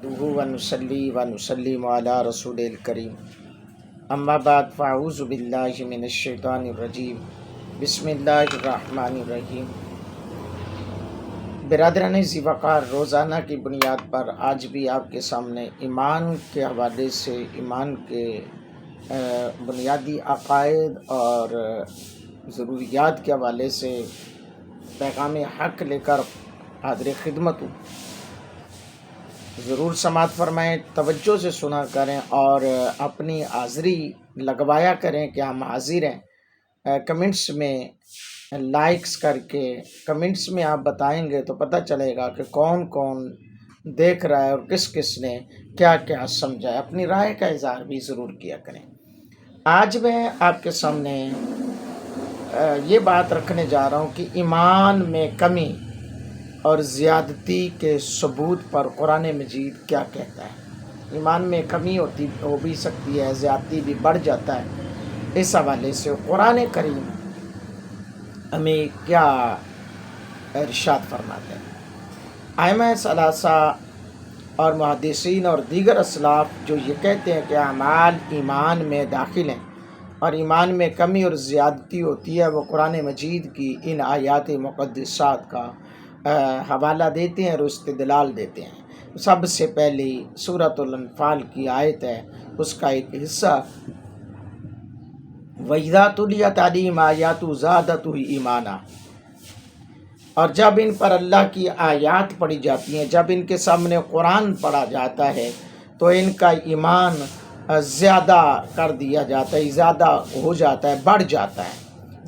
نحمده ونصلي ونسلم على رسول الكريم اما بعد فاعوذ باللہ من الشیطان الرجیم بسم اللہ الرحمن الرحیم۔ برادران ذی وقار، روزانہ کی بنیاد پر آج بھی آپ کے سامنے ایمان کے حوالے سے، ایمان کے بنیادی عقائد اور ضروریات کے حوالے سے پیغام حق لے کر حاضر خدمت ہوں۔ ضرور سماعت فرمائیں، توجہ سے سنا کریں اور اپنی حاضری لگوایا کریں کہ ہم حاضر ہیں۔ کمنٹس میں لائکس کر کے کمنٹس میں آپ بتائیں گے تو پتہ چلے گا کہ کون کون دیکھ رہا ہے اور کس کس نے کیا کیا سمجھا ہے۔ اپنی رائے کا اظہار بھی ضرور کیا کریں۔ آج میں آپ کے سامنے یہ بات رکھنے جا رہا ہوں کہ ایمان میں کمی اور زیادتی کے ثبوت پر قرآن مجید کیا کہتا ہے۔ ایمان میں کمی ہو بھی سکتی ہے، زیادتی بھی بڑھ جاتا ہے۔ اس حوالے سے قرآن کریم ہمیں کیا ارشاد فرماتے ہیں۔ ائمہ ثلاثہ اور محدثین اور دیگر اسلاف جو یہ کہتے ہیں کہ اعمال ایمان میں داخل ہیں اور ایمان میں کمی اور زیادتی ہوتی ہے، وہ قرآن مجید کی ان آیات مقدسات کا حوالہ دیتے ہیں اور استدلال دیتے ہیں۔ سب سے پہلی سورۃ الانفال کی آیت ہے، اس کا ایک حصہ وَإِذَا تُلِيَتْ عَلَيْهِمْ آيَاتُهُ زَادَتْهُمْ ایمانا، اور جب ان پر اللہ کی آیات پڑھی جاتی ہیں، جب ان کے سامنے قرآن پڑھا جاتا ہے تو ان کا ایمان زیادہ کر دیا جاتا ہے، زیادہ ہو جاتا ہے، بڑھ جاتا ہے۔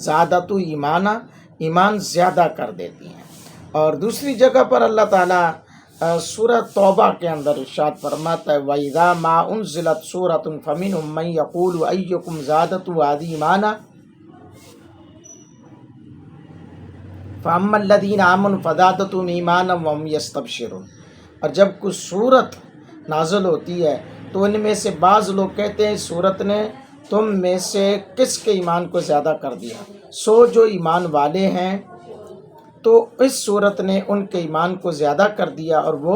زادت ایمانا، ایمان زیادہ کر دیتی ہیں۔ اور دوسری جگہ پر اللہ تعالیٰ سورہ توبہ کے اندر ارشاد فرماتا ہے وَإِذَا مَا أُنزِلَتْ سُورَةٌ فَمِنْهُمْ مَنْ يَقُولُ أَيُّكُمْ زَادَتْهُ هَٰذِهِ ایمانا فَأَمَّا الَّذِينَ آمَنُوا فَزَادَتْهُمْ ایمانا وَهُمْ يَسْتَبْشِرُونَ، اور جب کوئی سورت نازل ہوتی ہے تو ان میں سے بعض لوگ کہتے ہیں سورت نے تم میں سے کس کے ایمان کو زیادہ کر دیا، سو جو ایمان والے ہیں تو اس صورت نے ان کے ایمان کو زیادہ کر دیا اور وہ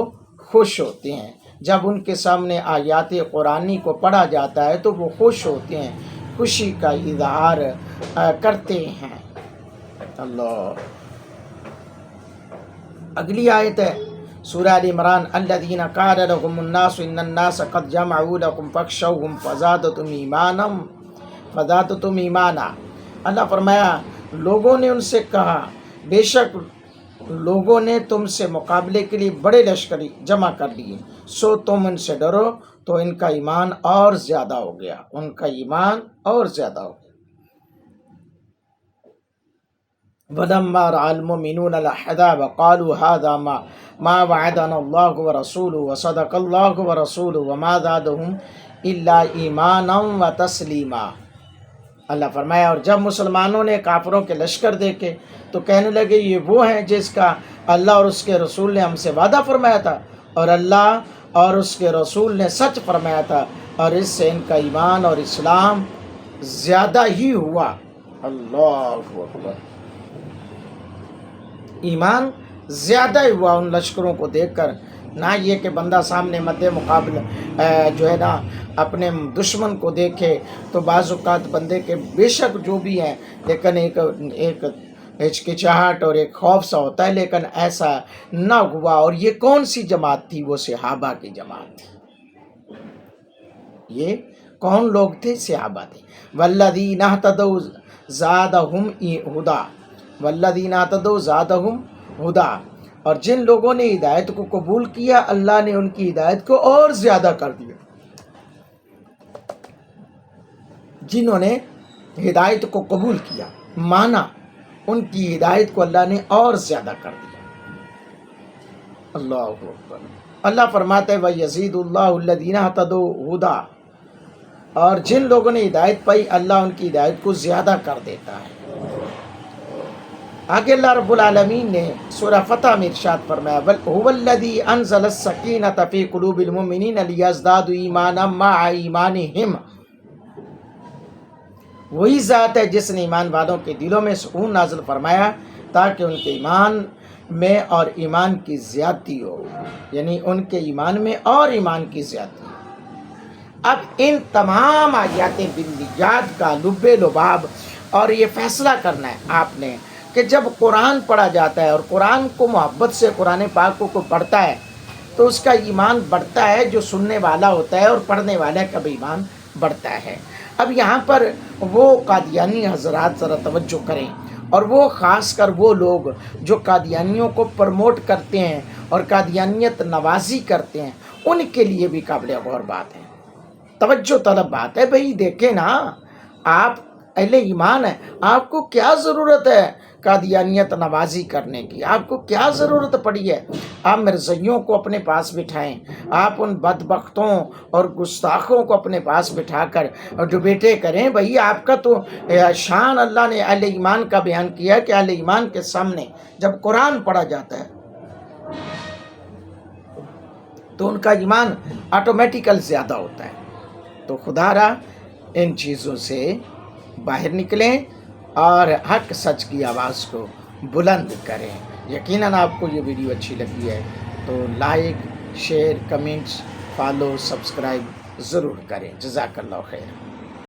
خوش ہوتے ہیں۔ جب ان کے سامنے آیات قرآنی کو پڑھا جاتا ہے تو وہ خوش ہوتے ہیں، خوشی کا اظہار کرتے ہیں۔ اللہ، اگلی آیت ہے سورہ آل عمران الذین قال لهم الناس ان الناس قد جمعوا لكم فاخشوهم فزادتهم ایمانا۔ اللہ فرمایا لوگوں نے ان سے کہا بے شک لوگوں نے تم سے مقابلے کے لیے بڑے لشکر جمع کر لیے، سو تم ان سے ڈرو تو ان کا ایمان اور زیادہ ہو گیا، ان کا ایمان اور زیادہ ہو گیا۔ وَلَمَّا رَأَى الْمُؤْمِنُونَ الْأَحْزَابَ قَالُوا هَٰذَا مَا وَعَدَنَا اللَّهُ وَرَسُولُهُ وَصَدَقَ اللَّهُ وَرَسُولُهُ وَمَا زَادَهُمْ إِلَّا إِيمَانًا وَتَسْلِيمًا۔ اللہ فرمایا اور جب مسلمانوں نے کافروں کے لشکر دیکھے تو کہنے لگے یہ وہ ہیں جس کا اللہ اور اس کے رسول نے ہم سے وعدہ فرمایا تھا، اور اللہ اور اس کے رسول نے سچ فرمایا تھا، اور اس سے ان کا ایمان اور اسلام زیادہ ہی ہوا۔ اللہ اکبر، ایمان زیادہ ہی ہوا ان لشکروں کو دیکھ کر۔ نہ یہ کہ بندہ سامنے مد مقابل جو ہے نا اپنے دشمن کو دیکھے تو بعض اوقات بندے کے بے شک جو بھی ہیں لیکن ایک ہچکچاہٹ اور ایک خوف سا ہوتا ہے، لیکن ایسا نہ ہوا۔ اور یہ کون سی جماعت تھی؟ وہ صحابہ کی جماعت تھی۔ یہ کون لوگ تھے؟ صحابہ تھے۔ والذین اہتدوا زادہم ہدی، والذین اہتدوا زادہم ہدی، اور جن لوگوں نے ہدایت کو قبول کیا اللہ نے ان کی ہدایت کو اور زیادہ کر دیا۔ جنہوں نے ہدایت کو قبول کیا مانا ان کی ہدایت کو اللہ نے اور زیادہ کر دیا۔ اللہ اکبر۔ اللہ فرماتا ہے وَيَزِيدُ اللَّهُ الَّذِينَ اهْتَدَوْا هُدًى، اور جن لوگوں نے ہدایت پائی اللہ ان کی ہدایت کو زیادہ کر دیتا ہے۔ آگے اللہ رب العالمین نے سورہ فتح میں ارشاد فرمایا هُوَ الَّذِي أَنزَلَ السَّكِينَةَ فِي قُلُوبِ الْمُؤْمِنِينَ لِيَزْدَادُوا إِيمَانًا مَعَ إِيمَانِهِمْ، وہی ذات ہے جس نے ایمان والوں کے دلوں میں سکون نازل فرمایا تاکہ ان کے ایمان میں اور ایمان کی زیادتی ہو، یعنی ان کے ایمان میں اور ایمان کی زیادتی ہو۔ اب ان تمام آیات بلیات کا لب لباب اور یہ فیصلہ کرنا ہے آپ نے کہ جب قرآن پڑھا جاتا ہے اور قرآن کو محبت سے قرآن پاک کو پڑھتا ہے تو اس کا ایمان بڑھتا ہے، جو سننے والا ہوتا ہے، اور پڑھنے والے کا بھی ایمان بڑھتا ہے۔ اب یہاں پر وہ قادیانی حضرات ذرا توجہ کریں، اور وہ خاص کر وہ لوگ جو قادیانیوں کو پروموٹ کرتے ہیں اور قادیانیت نوازی کرتے ہیں، ان کے لیے بھی قابل غور بات ہے، توجہ طلب بات ہے۔ بھئی دیکھیں نا، آپ اہل ایمان ہیں، آپ کو کیا ضرورت ہے قادیانیت نوازی کرنے کی؟ آپ کو کیا ضرورت پڑی ہے؟ آپ مرزائیوں کو اپنے پاس بٹھائیں، آپ ان بدبختوں اور گستاخوں کو اپنے پاس بٹھا کر ڈبیٹے کریں۔ بھئی آپ کا تو شان اللہ نے اہل ایمان کا بیان کیا کہ اہل ایمان کے سامنے جب قرآن پڑھا جاتا ہے تو ان کا ایمان آٹومیٹیکل زیادہ ہوتا ہے۔ تو خدا را ان چیزوں سے باہر نکلیں اور حق سچ کی آواز کو بلند کریں۔ یقیناً آپ کو یہ ویڈیو اچھی لگی ہے تو like, share, comments, follow, subscribe ضرور کریں۔ جزاک اللہ خیر۔